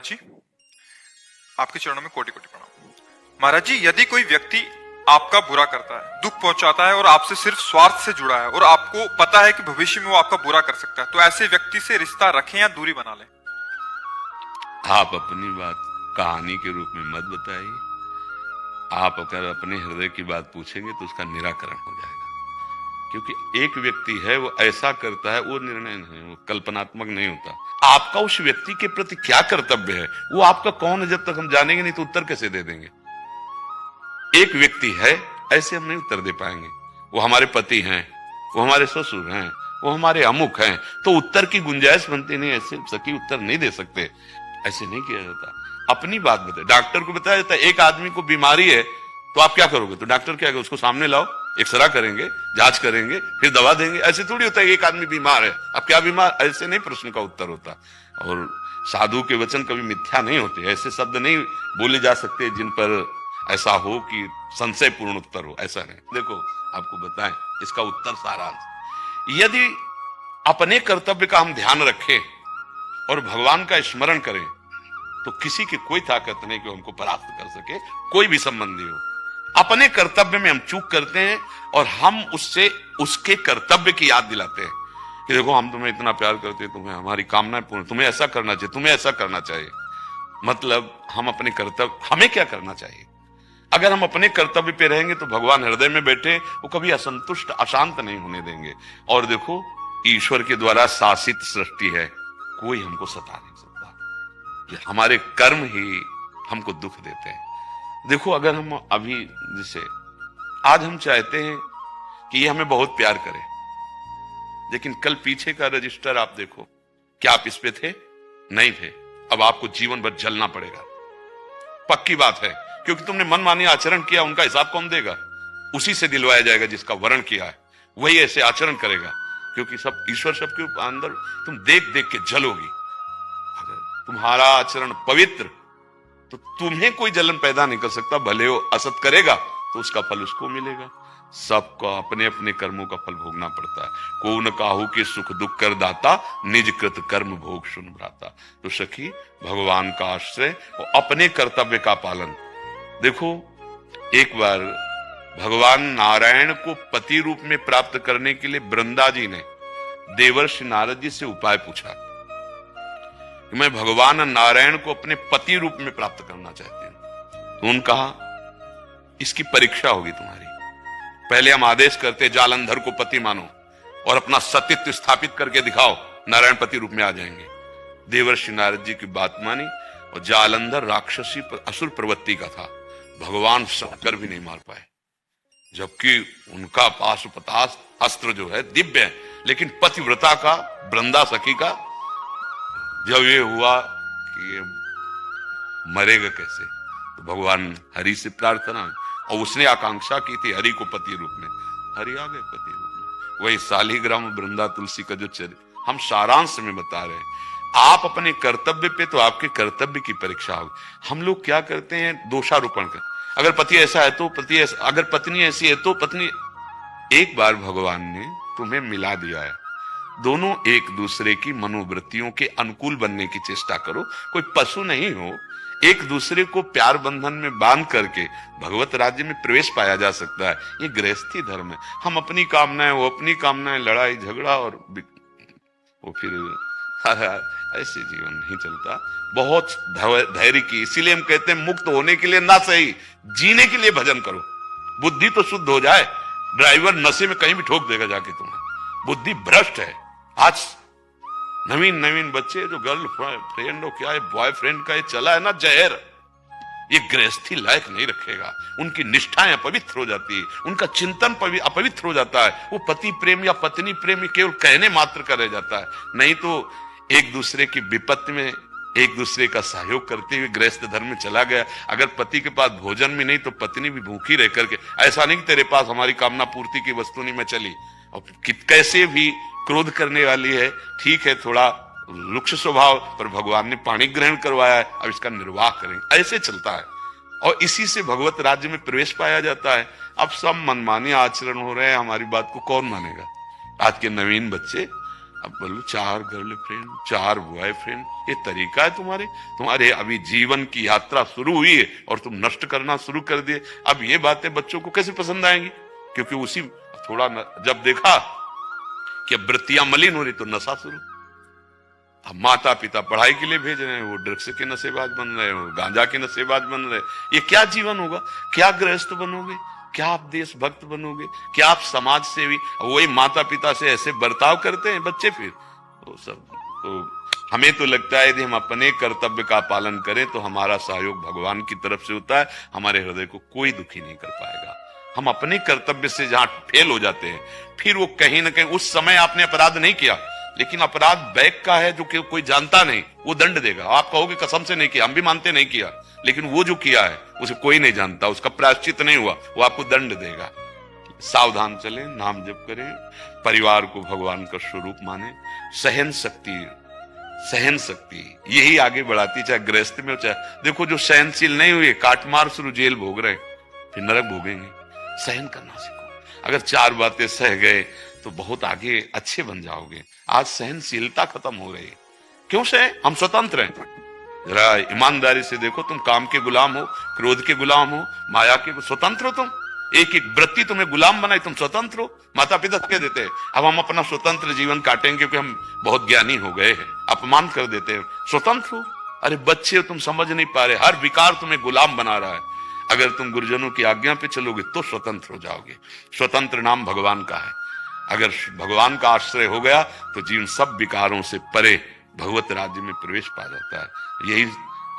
जी, आपके चरणों में कोटि कोटि प्रणाम। महाराज जी, यदि कोई व्यक्ति आपका बुरा करता है, दुख पहुंचाता है और आपसे सिर्फ स्वार्थ से जुड़ा है और आपको पता है कि भविष्य में वो आपका बुरा कर सकता है, तो ऐसे व्यक्ति से रिश्ता रखें या दूरी बना लें? आप अपनी बात कहानी के रूप में मत बताइए। आप अगर अपने हृदय की बात पूछेंगे तो उसका निराकरण हो जाएगा। क्योंकि एक व्यक्ति है, वो ऐसा करता है, वो निर्णय नहीं, वो कल्पनात्मक नहीं होता। आपका उस व्यक्ति के प्रति क्या कर्तव्य है, वो आपका कौन है, जब तक हम जानेंगे नहीं तो उत्तर कैसे दे देंगे। एक व्यक्ति है, ऐसे हम नहीं उत्तर दे पाएंगे। वो हमारे पति हैं, वो हमारे ससुर हैं, वो हमारे अमुक हैं, तो उत्तर की गुंजाइश बनती नहीं। ऐसे सही उत्तर नहीं दे सकते, ऐसे नहीं किया जाता। अपनी बात बताए, डॉक्टर को बताया जाता है एक आदमी को बीमारी है तो आप क्या करोगे, तो डॉक्टर क्या करेगा, उसको सामने लाओ, एक्सरा करेंगे, जांच करेंगे, फिर दवा देंगे। ऐसे थोड़ी होता है एक आदमी बीमार है, अब क्या बीमार, ऐसे नहीं प्रश्न का उत्तर होता। और साधु के वचन कभी मिथ्या नहीं होते, ऐसे शब्द नहीं बोले जा सकते जिन पर ऐसा हो कि संशय पूर्ण उत्तर हो, ऐसा नहीं। देखो आपको बताएं इसका उत्तर सारांश, यदि अपने कर्तव्य का हम ध्यान रखें और भगवान का स्मरण करें तो किसी की कोई ताकत नहीं कि हमको परास्त कर सके, कोई भी संबंधी हो। अपने कर्तव्य में हम चूक करते हैं और हम उससे उसके कर्तव्य की याद दिलाते हैं कि देखो हम तुम्हें इतना प्यार करते हैं, तुम्हें हमारी कामनाएं पूर्ण, तुम्हें ऐसा करना चाहिए, तुम्हें ऐसा करना चाहिए। मतलब हम अपने कर्तव्य, हमें क्या करना चाहिए। अगर हम अपने कर्तव्य पे रहेंगे तो भगवान हृदय में बैठे, वो कभी असंतुष्ट अशांत नहीं होने देंगे। और देखो ईश्वर के द्वारा शासित सृष्टि है, कोई हमको सता नहीं सकता, ये हमारे कर्म ही हमको दुख देते हैं। देखो अगर हम अभी जैसे आज हम चाहते हैं कि ये हमें बहुत प्यार करे, लेकिन कल पीछे का रजिस्टर आप देखो, क्या आप इस पे थे, नहीं थे, अब आपको जीवन भर जलना पड़ेगा, पक्की बात है। क्योंकि तुमने मनमानी आचरण किया, उनका हिसाब कौन देगा, उसी से दिलवाया जाएगा जिसका वर्ण किया है, वही ऐसे आचरण करेगा। क्योंकि सब ईश्वर सबके अंदर, तुम देख देख के जलोगी। अगर तुम्हारा आचरण पवित्र, तो तुम्हें कोई जलन पैदा नहीं कर सकता, भले वो असत करेगा तो उसका फल उसको मिलेगा। सबको अपने अपने कर्मों का फल भोगना पड़ता है। को न काहू के सुख दुख कर दाता, निज कृत कर्म भोग सुन भ्राता। तो सखी, भगवान का आश्रय और अपने कर्तव्य का पालन। देखो एक बार भगवान नारायण को पति रूप में प्राप्त करने के लिए वृंदा जी ने देवर्षि नारद जी से उपाय पूछा कि मैं भगवान नारायण को अपने पति रूप में प्राप्त करना चाहती हूं। तो उन्होंने कहा इसकी परीक्षा होगी तुम्हारी, पहले हम आदेश करते जालंधर को पति मानो और अपना सतीत्व स्थापित करके दिखाओ, नारायण पति रूप में आ जाएंगे। देवर्षि नारद जी की बात मानी और जालंधर राक्षसी असुर प्रवृत्ति का था, भगवान शंकर भी नहीं मार पाए, जबकि उनका पाशुपतास्त्र अस्त्र जो है दिव्य है। लेकिन पतिव्रता का, वृंदा सखी का जब ये हुआ कि ये मरेगा कैसे, तो भगवान हरि से प्रार्थना, और उसने आकांक्षा की थी हरि को पति रूप में, हरि आ गए पति रूप में। वही शालिग्राम वृंदा तुलसी का जो चरित्र हम सारांश में बता रहे हैं। आप अपने कर्तव्य पे, तो आपके कर्तव्य की परीक्षा होगी। हम लोग क्या करते हैं, दोषारोपण कर, अगर पति ऐसा है तो पति ऐसा, अगर पत्नी ऐसी है तो पत्नी। एक बार भगवान ने तुम्हें मिला दिया है, दोनों एक दूसरे की मनोवृत्तियों के अनुकूल बनने की चेष्टा करो। कोई पशु नहीं हो, एक दूसरे को प्यार बंधन में बांध करके भगवत राज्य में प्रवेश पाया जा सकता है। ये गृहस्थी धर्म है। हम अपनी कामनाएं, वो अपनी कामनाएं, लड़ाई झगड़ा और वो फिर ऐसे जीवन नहीं चलता। बहुत धैर्य की, इसीलिए हम कहते हैं मुक्त होने के लिए ना सही, जीने के लिए भजन करो, बुद्धि तो शुद्ध हो जाए। ड्राइवर नशे में कहीं भी ठोक देगा जाके, तुम्हें बुद्धि भ्रष्ट है। आज नवीन नवीन बच्चे जो गर्ल फ्रेंड हो, क्या है बॉयफ्रेंड का ये चला है ना जहर, ये गृहस्थी लायक नहीं रखेगा। उनकी निष्ठाएं अपवित्र हो जाती है, उनका चिंतन अपवित्र हो जाता है। वो पति प्रेम या पत्नी प्रेम केवल कहने मात्र का रह जाता है। नहीं तो एक दूसरे की विपत्ति में एक दूसरे का सहयोग करते हुए गृहस्थ धर्म में चला गया। अगर पति के पास भोजन भी नहीं तो पत्नी भी भूखी रह करके, ऐसा नहीं कि तेरे पास हमारी कामना पूर्ति की वस्तु नहीं, मैं चली। और कैसे भी क्रोध करने वाली है, ठीक है थोड़ा रुक्ष स्वभाव, पर भगवान ने पानी ग्रहण करवाया है, अब इसका निर्वाह करेंगे, ऐसे चलता है। और इसी से भगवत राज्य में प्रवेश पाया जाता है। अब सब मनमानी आचरण हो रहे हैं, हमारी बात को कौन मानेगा। आज के नवीन बच्चे अब बोलो 4 गर्लफ्रेंड 4 बॉयफ्रेंड, ये तरीका है तुम्हारे अभी जीवन की यात्रा शुरू हुई है और तुम नष्ट करना शुरू कर दिए। अब ये बातें बच्चों को कैसे पसंद आएंगी? क्योंकि उसी जब देखा कि अब वृत्तियां मलिन हो रही तो नशा शुरू। अब माता पिता पढ़ाई के लिए भेज रहे हैं, वो ड्रग्स के नशेबाज बन रहे हैं, वो गांजा के नशेबाज बन रहे हैं। ये क्या जीवन होगा? क्या गृहस्थ बनोगे? क्या आप देशभक्त बनोगे? क्या आप समाज सेवी? वही माता पिता से ऐसे बर्ताव करते हैं बच्चे, फिर वो सब। तो हमें तो लगता है यदि हम अपने कर्तव्य का पालन करें तो हमारा सहयोग भगवान की तरफ से होता है, हमारे हृदय को कोई दुखी नहीं कर पाएगा। हम अपने कर्तव्य से जहां फेल हो जाते हैं, फिर वो कहीं ना कहीं, उस समय आपने अपराध नहीं किया, लेकिन अपराध बैक का है जो कि कोई जानता नहीं, वो दंड देगा। आप कहोगे कसम से नहीं किया, हम भी मानते नहीं किया, लेकिन वो जो किया है उसे कोई नहीं जानता, उसका प्रायश्चित नहीं हुआ, वो आपको दंड देगा। सावधान चलें, नाम जप करें, परिवार को भगवान का स्वरूप माने, सहन शक्ति यही आगे बढ़ाती, चाहे गृहस्थ में हो चाहे। देखो जो सहनशील नहीं हुए, काट मार शुरू जेल भोग रहे, फिर नरक भोगेंगे। सहन करना सीखो। अगर 4 बातें सह गए तो बहुत आगे अच्छे बन जाओगे। आज सहनशीलता खत्म हो रही है। क्यों से? हम स्वतंत्र हैं। जरा ईमानदारी से देखो, तुम काम के गुलाम हो, क्रोध के गुलाम हो, माया के स्वतंत्र हो तुम। एक एक वृत्ति तुम्हें गुलाम बनाई, तुम स्वतंत्र हो। माता पिता कह देते हैं अब हम अपना स्वतंत्र जीवन काटेंगे क्योंकि हम बहुत ज्ञानी हो गए हैं, अपमान कर देते हैं। स्वतंत्र हो। अरे बच्चे हो, तुम समझ नहीं पा रहे, हर विकार तुम्हें गुलाम बना रहा है। अगर तुम गुरुजनों की आज्ञा पे चलोगे तो स्वतंत्र हो जाओगे। स्वतंत्र नाम भगवान का है। अगर भगवान का आश्रय हो गया तो जीवन सब विकारों से परे भगवत राज्य में प्रवेश पा जाता है। यही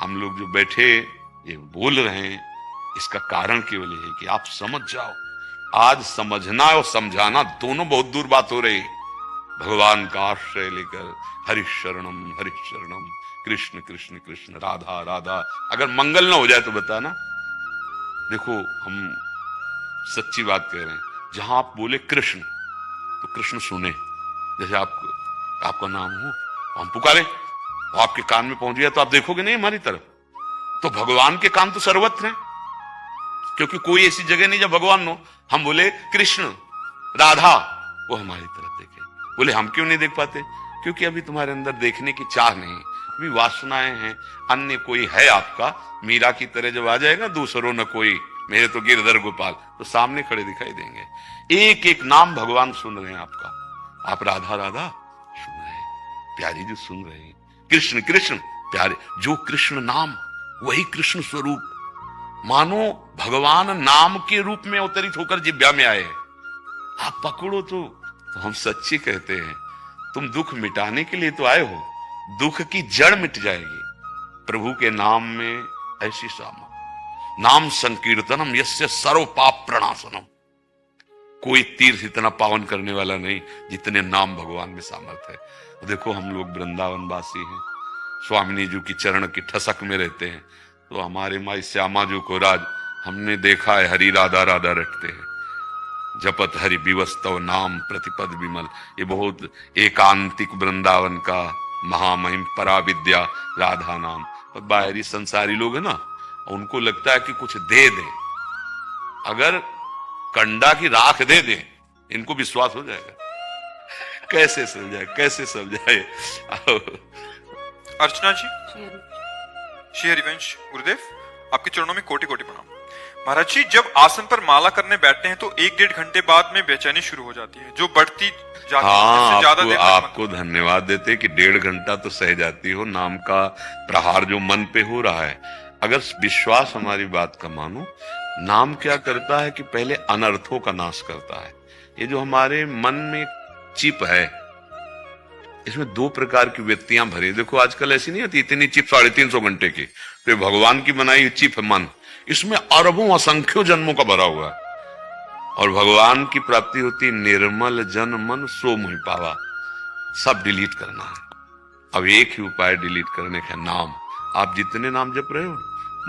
हम लोग जो बैठे ये बोल रहे हैं, इसका कारण केवल यही है कि आप समझ जाओ। आज समझना और समझाना दोनों बहुत दूर बात हो रही है। भगवान का आश्रय लेकर हरिशरणम कृष्ण कृष्ण कृष्ण राधा राधा, अगर मंगल ना हो जाए तो बताना। देखो हम सच्ची बात कह रहे हैं, जहां आप बोले कृष्ण तो कृष्ण सुने। जैसे आपका नाम हो, हम पुकारे, आपके कान में पहुंच गया तो आप देखोगे नहीं हमारी तरफ। तो भगवान के कान तो सर्वत्र हैं, क्योंकि कोई ऐसी जगह नहीं जब भगवान हो। हम बोले कृष्ण राधा, वो हमारी तरफ देखे। बोले हम क्यों नहीं देख पाते? क्योंकि अभी तुम्हारे अंदर देखने की चाह नहीं, अभी वासनाएं हैं। अन्य कोई है आपका, मीरा की तरह जब आ जाएगा दूसरों न कोई, मेरे तो गिरधर गोपाल, तो सामने खड़े दिखाई देंगे। एक एक नाम भगवान सुन रहे हैं आपका। आप राधा राधा सुन रहे हैं, प्यारी जी सुन रहे हैं, कृष्ण कृष्ण प्यारे। जो कृष्ण नाम वही कृष्ण स्वरूप। मानो भगवान नाम के रूप में अवतरित होकर जिब्या में आए हैं। आप पकड़ो तो हम सच्ची कहते हैं, तुम दुख मिटाने के लिए तो आए हो, दुख की जड़ मिट जाएगी प्रभु के नाम में। ऐसी सामा नाम संकीर्तनम यस्य सर्व पाप प्रणाशनम। कोई तीर्थ इतना पावन करने वाला नहीं जितने नाम भगवान में सामर्थ है। देखो हम लोग वृंदावन वासी हैं, स्वामिनी जी की चरण की ठसक में रहते हैं, तो हमारे माई श्यामा जी को राज हमने देखा है हरि राधा राधा रटते हैं। जपत हरि विवस्तव नाम प्रतिपद विमल, ये बहुत एकांतिक वृंदावन का महामहिम पराविद्या राधा नाम। और बाहरी संसारी लोग है ना, उनको लगता है कि कुछ दे दे, अगर कंडा की राख दे दे इनको विश्वास हो जाएगा। कैसे समझाए अर्चना जी, श्री हरिवंश गुरुदेव, आपके चरणों में कोटि कोटि प्रणाम। महाराज जी, जब आसन पर माला करने बैठते हैं तो 1-1.5 घंटे बाद में बेचैनी शुरू हो जाती है, जो बढ़ती जाती है। ज्यादा आपको धन्यवाद देते कि 1.5 घंटा तो सह जाती हो। नाम का प्रहार जो मन पे हो रहा है, अगर विश्वास हमारी बात का मानो, नाम क्या करता है कि पहले अनर्थों का नाश करता है। ये जो हमारे मन में चिप है, इसमें 2 प्रकार की व्यक्तियां भरी। देखो आजकल ऐसी नहीं होती इतनी चिप 350 घंटे की, तो भगवान की बनाई हुई चिप है मन, इसमें अरबों असंख्यों जन्मों का भरा हुआ है। और भगवान की प्राप्ति होती निर्मल जन मन सो मुहि पावा। सब डिलीट करना है। अब एक ही उपाय डिलीट करने का, नाम। आप जितने नाम जप रहे हो,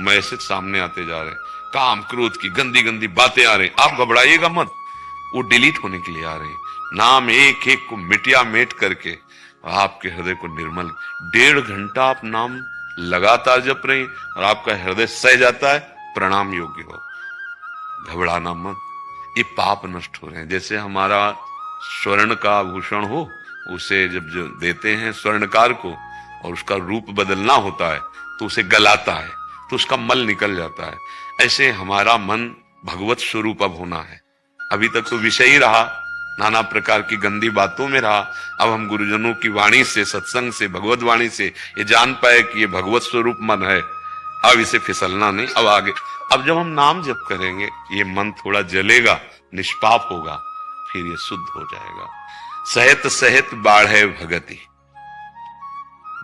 मैसेज सामने आते जा रहे हैं, काम क्रोध की गंदी गंदी बातें आ रही, आप घबराइएगा मत, वो डिलीट होने के लिए आ रहे हैं। नाम एक एक को मिटिया मेट करके आपके हृदय को निर्मल। 1.5 घंटा आप नाम लगातार जप रहे हैं और आपका हृदय सह जाता है, प्रणाम योग्य हो। घबराना मत, ये पाप नष्ट हो रहे हैं। जैसे हमारा स्वर्ण का आभूषण हो, उसे जब जो देते हैं स्वर्णकार को और उसका रूप बदलना होता है तो उसे गलाता है, तो उसका मल निकल जाता है। ऐसे हमारा मन भगवत स्वरूप अब होना है। अभी तक तो विषय ही रहा, नाना प्रकार की गंदी बातों में रहा। अब हम गुरुजनों की वाणी से, सत्संग से, भगवत वाणी से ये जान पाए कि ये भगवत स्वरूप मन है। अब इसे फिसलना नहीं। अब आगे, अब जब हम नाम जप करेंगे ये मन थोड़ा जलेगा, निष्पाप होगा, फिर ये शुद्ध हो जाएगा। सहित सहित बाढ़े भगति,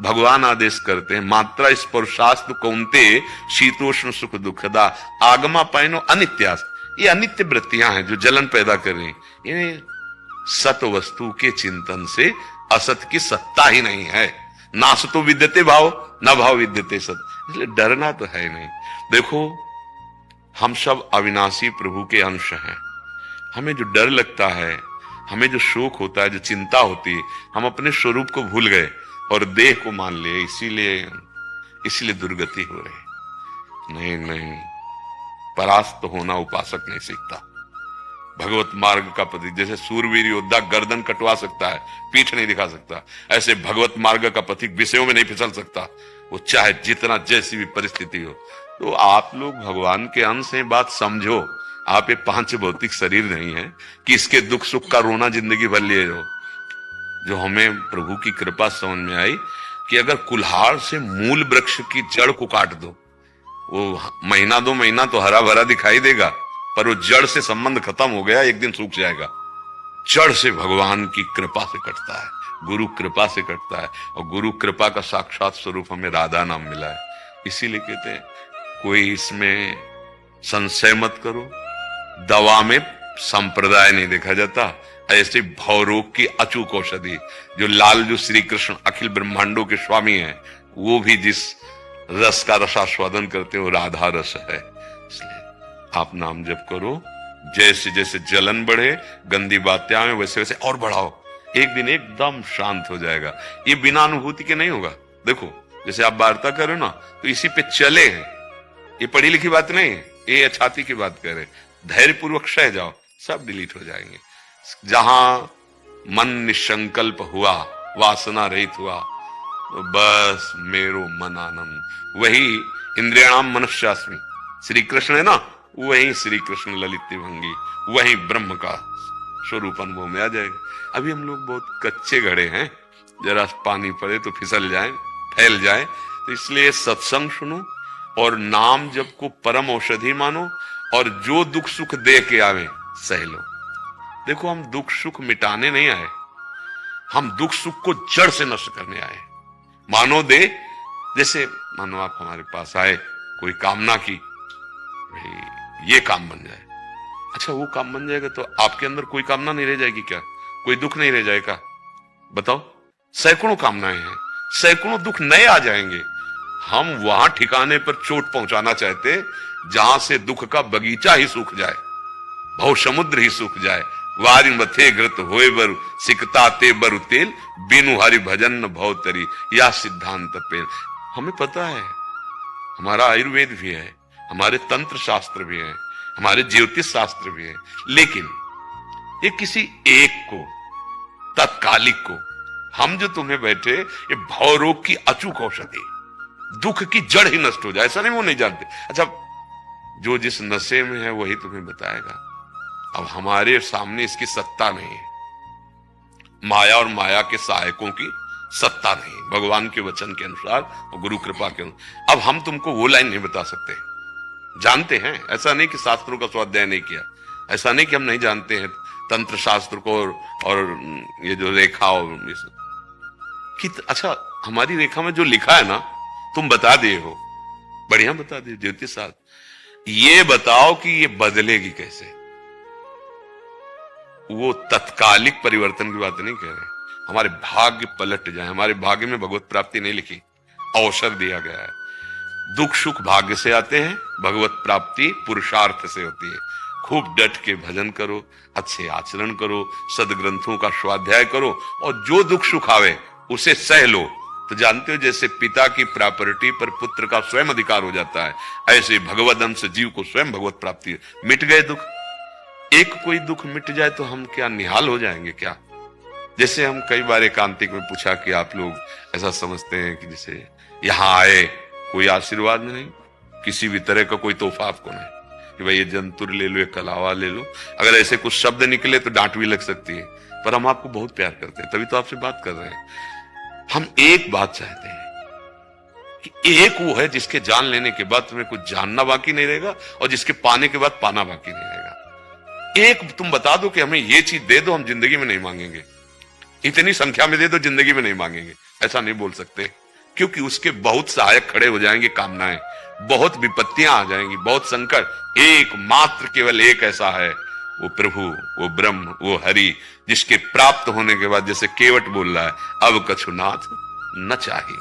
भगवान आदेश करते हैं, मात्रा स्पर्शास्तु कौन्ते शीतोष्ण सुख दुखदा आगमा पैनो अनित्यास। ये अनित्य वृत्तियां हैं जो जलन पैदा कर रही हैं। ये सत वस्तु के चिंतन से असत की सत्ता ही नहीं है। नास तो विद्यते भाव, न भाव विद्यते सत। इसलिए डरना तो है नहीं। देखो, हम सब अविनाशी प्रभु के अंश हैं। हमें जो डर लगता है, हमें जो शोक होता है, जो चिंता होती है, हम अपने स्वरूप को भूल गए और देह को मान लिए, इसीलिए दुर्गति हो रही। नहीं नहीं, परास्त होना उपासक नहीं सीखता। भगवत मार्ग का पति, जैसे सूरवीर योद्धा गर्दन कटवा सकता है, पीठ नहीं दिखा सकता, ऐसे भगवत मार्ग का पथिक विषयों में नहीं फिसल सकता, वो चाहे जितना जैसी भी परिस्थिति हो। तो आप लोग भगवान के अंश हैं, बात समझो। आप ये पांच भौतिक शरीर नहीं है कि इसके दुख सुख का रोना जिंदगी भर लिए रहो। जो हमें प्रभु की कृपा समझ में आई कि अगर कुल्हाड़ से मूल वृक्ष की जड़ को काट दो, वो महीना दो महीना तो हरा भरा दिखाई देगा, पर वो जड़ से संबंध खत्म हो गया, एक दिन सूख जाएगा। जड़ से भगवान की कृपा से कटता है, गुरु कृपा से कटता है। और गुरु कृपा का साक्षात स्वरूप हमें राधा नाम मिला है। इसीलिए कहते हैं कोई इसमें संशय मत करो। दवा में संप्रदाय नहीं देखा जाता। ऐसे भवरोग की अचूक औषधि, जो लालजू श्री कृष्ण अखिल ब्रह्मांडों के स्वामी हैं, वो भी जिस रस का रसास्वादन करते हो राधा रस है। इसलिए आप नाम जप करो। जैसे जैसे जलन बढ़े, गंदी बातें आए, वैसे वैसे और बढ़ाओ। एक दिन एकदम शांत हो जाएगा। ये बिना अनुभूति के नहीं होगा। देखो, जैसे आप वार्ता करो ना, तो इसी पे चले हैं। ये पढ़ी लिखी बात नहीं है, ये छाती की बात कर रहे। धैर्य पूर्वक सह जाओ, सब डिलीट हो जाएंगे। जहां मन निसंकल्प हुआ, वासना रहित हुआ, तो बस मेरो मन आनंद, वही इंद्रियाणाम मनश्चास्मि श्री कृष्ण है ना, वही श्री कृष्ण ललित भंगी, वही ब्रह्म का स्वरूप अनुभव में आ जाएगा। अभी हम लोग बहुत कच्चे घड़े हैं, जरा पानी पड़े तो फिसल जाए, फैल जाए। तो इसलिए सत्संग सुनो और नाम जप को परम औषधि मानो, और जो दुख सुख दे के आवे सह लो। देखो, हम दुख सुख मिटाने नहीं आए, हम दुख सुख को जड़ से नष्ट करने आए। मानो दे, जैसे मानो आप हमारे पास आए, कोई कामना की, भाई ये काम बन जाए। अच्छा, वो काम बन जाएगा तो आपके अंदर कोई कामना नहीं रह जाएगी क्या? कोई दुख नहीं रह जाएगा? बताओ, सैकड़ों कामनाएं हैं, सैकड़ों दुख नए आ जाएंगे। हम वहां ठिकाने पर चोट पहुंचाना चाहते जहां से दुख का बगीचा ही सूख जाए, भव समुद्र ही सूख जाए। वारि मथे घृत होए बरु, सिकता ते बरु तेल, बिनु हरि भजन न भव तरी, या सिद्धांत पेल। हमें पता है, हमारा आयुर्वेद भी है, हमारे तंत्र शास्त्र भी है, हमारे ज्योतिष शास्त्र भी है, लेकिन ये किसी एक को, तत्कालिक को, हम जो तुम्हें बैठे, ये भवरोग की अचूक औषधि, दुख की जड़ ही नष्ट हो जाए, ऐसा नहीं वो नहीं जानते। अच्छा, जो जिस नशे में है वही तुम्हें बताएगा। अब हमारे सामने इसकी सत्ता नहीं है, माया और माया के सहायकों की सत्ता नहीं, भगवान के वचन के अनुसार और गुरु कृपा के अनुसार। अब हम तुमको वो लाइन नहीं बता सकते, जानते हैं, ऐसा नहीं कि शास्त्रों का स्वाध्याय नहीं किया, ऐसा नहीं कि हम नहीं जानते हैं तंत्र शास्त्र को और ये जो रेखा और ये सब कि अच्छा, हमारी रेखा में जो लिखा है ना, तुम बता दिए हो, बढ़िया बता दिए ज्योतिष शास्त्र। ये बताओ कि ये बदलेगी कैसे। वो तत्कालिक परिवर्तन की बात नहीं कह रहे, हमारे भाग्य पलट जाए। हमारे भाग्य में भगवत प्राप्ति नहीं लिखी, अवसर दिया गया है। दुख सुख भाग्य से आते हैं, भगवत प्राप्ति पुरुषार्थ से होती है। खूब डट के भजन करो, अच्छे आचरण करो, सदग्रंथों का स्वाध्याय करो, और जो दुख सुख आवे उसे सह लो। तो जानते हो, जैसे पिता की प्रॉपर्टी पर पुत्र का स्वयं अधिकार हो जाता है, ऐसे भगवद अंश जीव को स्वयं भगवत प्राप्ति। मिट गए दुख, एक कोई दुख मिट जाए तो हम क्या निहाल हो जाएंगे क्या? जैसे हम कई बार एकांतिक में पूछा कि आप लोग ऐसा समझते हैं कि जैसे यहाँ आए कोई आशीर्वाद नहीं, किसी भी तरह का कोई तोहफा आपको नहीं कि भाई ये जंतुर ले लो, ये कलावा ले लो। अगर ऐसे कुछ शब्द निकले तो डांट भी लग सकती है, पर हम आपको बहुत प्यार करते हैं, तभी तो आपसे बात कर रहे हैं। हम एक बात चाहते हैं कि एक वो है जिसके जान लेने के बाद तुम्हें कुछ जानना बाकी नहीं रहेगा और जिसके पाने के बाद पाना बाकी नहीं रहेगा। एक तुम बता दो कि हमें ये चीज दे दो, हम जिंदगी में नहीं मांगेंगे, इतनी संख्या में दे दो, जिंदगी में नहीं मांगेंगे, ऐसा नहीं बोल सकते, क्योंकि उसके बहुत सहायक खड़े हो जाएंगे कामनाएं, बहुत विपत्तियां आ जाएंगी, बहुत संकट। एकमात्र केवल एक ऐसा है, वो प्रभु, वो ब्रह्म, वो हरि, जिसके प्राप्त होने के बाद जैसे केवट बोल रहा है, अब कछुनाथ न चाहिए,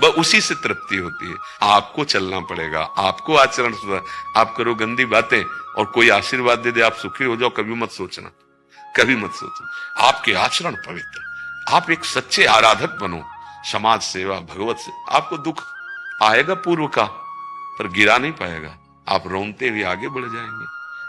बस उसी से तृप्ति होती है। आपको चलना पड़ेगा, आपको आचरण सुधार। आप करो गंदी बातें और कोई आशीर्वाद दे दे आप सुखी हो जाओ, कभी मत सोचना, कभी मत सोचो। आपके आचरण पवित्र, आप एक सच्चे आराधक बनो, समाज सेवा, भगवत से। आपको दुख आएगा पूर्व का, पर गिरा नहीं पाएगा, आप रोनते हुए आगे बढ़ जाएंगे।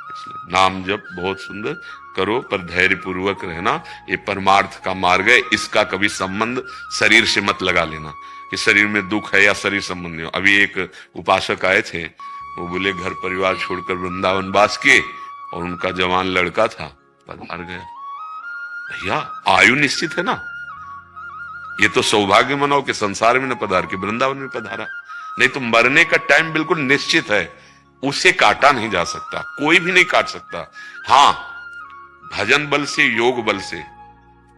इसलिए नाम जप बहुत सुंदर करो, पर धैर्य पूर्वक रहना। ये परमार्थ का मार्ग है, इसका कभी संबंध शरीर से मत लगा लेना कि शरीर में दुख है या शरीर संबंधी हो। अभी एक उपासक आए थे, वो बोले घर परिवार छोड़कर वृंदावन वास किए और उनका जवान लड़का था, पधार गया। भैया आयु निश्चित है ना, ये तो सौभाग्य मनाओ कि संसार में न पधार के वृंदावन में पधारा, नहीं तो मरने का टाइम बिल्कुल निश्चित है, उसे काटा नहीं जा सकता, कोई भी नहीं काट सकता। हाँ, भजन बल से, योग बल से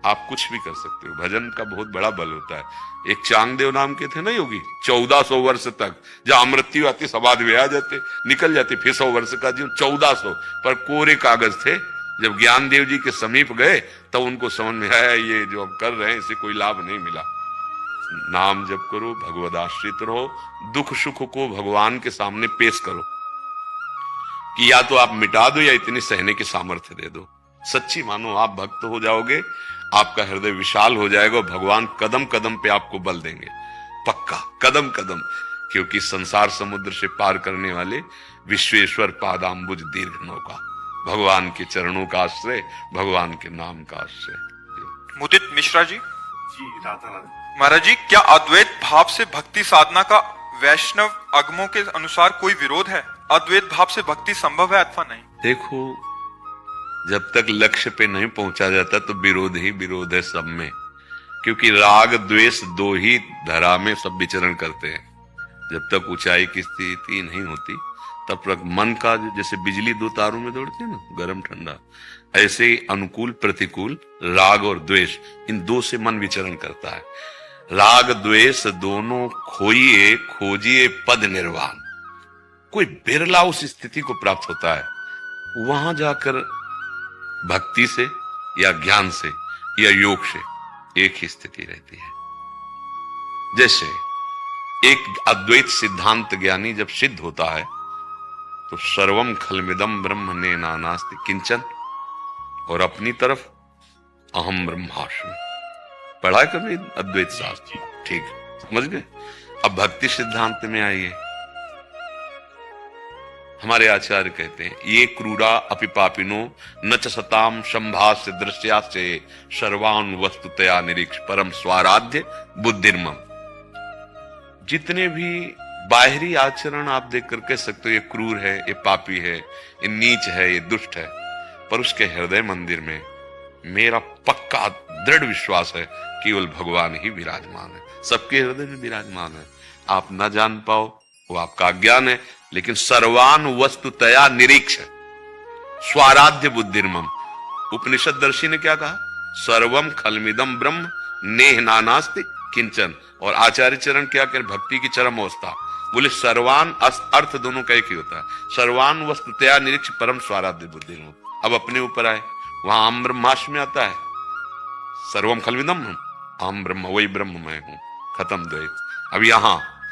आप कुछ भी कर सकते हो। भजन का बहुत बड़ा बल होता है। एक चांगदेव नाम के थे ना योगी, 1400 वर्ष तक, जहां मृत्यु आती समाधि में आ जाते, निकल जाते, फिर 100 वर्ष का जीवन, 1400 पर कोरे कागज थे। जब ज्ञानदेव जी के समीप गए तब उनको समझ में आया ये जो हम कर रहे हैं इससे कोई लाभ नहीं मिला। नाम जप करो, भगवद आश्रित रहो, दुख सुख को भगवान के सामने पेश करो कि या तो आप मिटा दो या इतनी सहने की सामर्थ्य दे दो। सच्ची मानो, आप भक्त हो जाओगे, आपका हृदय विशाल हो जाएगा, भगवान कदम कदम पे आपको बल देंगे, पक्का कदम कदम, क्योंकि संसार समुद्र से पार करने वाले विश्वेश्वर पादाम्बुज दीर्घ नौका, भगवान के चरणों का आश्रय, भगवान के नाम का आश्रय। मुदित मिश्रा जी, राधा राधा। महाराज जी, क्या अद्वैत भाव से भक्ति साधना का वैष्णव अगमों के अनुसार कोई विरोध है? अद्वैत भाव से भक्ति संभव है अथवा नहीं? देखो, जब तक लक्ष्य पे नहीं पहुंचा जाता तो विरोध ही विरोध है सब में, क्योंकि राग द्वेष दो ही धरा में सब विचरण करते हैं। जब तक ऊंचाई की स्थिति नहीं होती तब तक मन का, जैसे बिजली दो तारों में दौड़ती है ना, गर्म ठंडा, ऐसे ही अनुकूल प्रतिकूल, राग और द्वेष, इन दो से मन विचरण करता है। राग द्वेष दोनों खोइए खोजिए पद निर्वाण, कोई बिरला उस स्थिति को प्राप्त होता है, वहां जाकर भक्ति से या ज्ञान से या योग से एक ही स्थिति रहती है। जैसे एक अद्वैत सिद्धांत ज्ञानी जब सिद्ध होता है तो सर्वम खलमिदम ब्रह्म ने नानास्ति किंचन, और अपनी तरफ अहम ब्रह्मास्मि। पढ़ा है कभी अद्वैत शास्त्र? ठीक, समझ गए। अब भक्ति सिद्धांत में आइए। हमारे आचार्य कहते हैं, ये क्रूरा अपि पापिनो न च सताम संभास्य दृश्यास्य सर्वान वस्तुतया निरीक्ष परम स्वाराध्य बुद्धिर्मम। जितने भी बाहरी आचरण आप देख कर कह सकते हो ये क्रूर है, ये पापी है, ये नीच है, ये दुष्ट है, पर उसके हृदय मंदिर में मेरा पक्का दृढ़ विश्वास है केवल भगवान ही विराजमान है, सबके हृदय में विराजमान है। आप न जान पाओ वो आपका अज्ञान है, लेकिन सर्वान वस्तुतया निरीक्ष स्वाराध्य बुद्धिर्मम। उपनिषद दर्शी ने क्या कहा? सर्वम खलमिदम ब्रह्म नेह नानास्ति किंचन। और आचार्य चरण क्या कह, भक्ति की चरम अवस्था बोले सर्वान अर्थ दोनों का एक ही होता है, सर्वान वस्तुतया निरीक्ष परम स्वाराध्य बुद्धिर्मम। अब अपने ऊपर आए, वहां अहम ब्रह्मास्मि में आता है, सर्वम खलमिदम अहम ब्रह्म, वही ब्रह्म मैं हूं, खत्म द्वैत। अब यहां